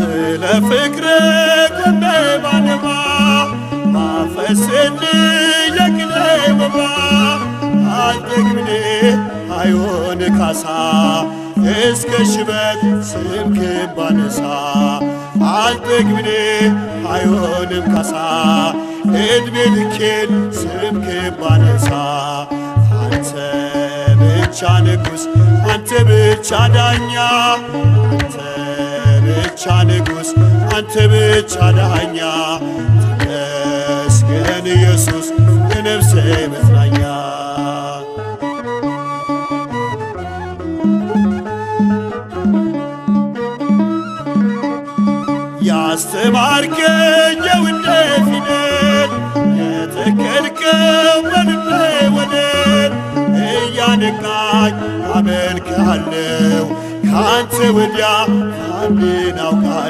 ስለ ፍቅር ቆሜ ባነባ ማፈስልኝ የቅኔ መባ አልጠግብኔ አይሆን ካሳ እስከ ሽበት ስምህን ባነሳ አልጠግብኔ አይሆንም ካሳ ዕድሜ ልኬን ስምህን ባነሳ አንተ ብቻ ንጉሥ አንተ ብቻ ዳኛ አንተ ብቻ ንጉሥ አንተ ብቻ ዳኛ ተመስገን ኢየሱስ የነፍሴ መጽናኛ ያስተማርከኝ የውዴ ፊደል የተከልከው በልቤ ወደል እያነቃኝ አመልክሃለሁ ካንተ ወዲያ ማንን አውቃለሁ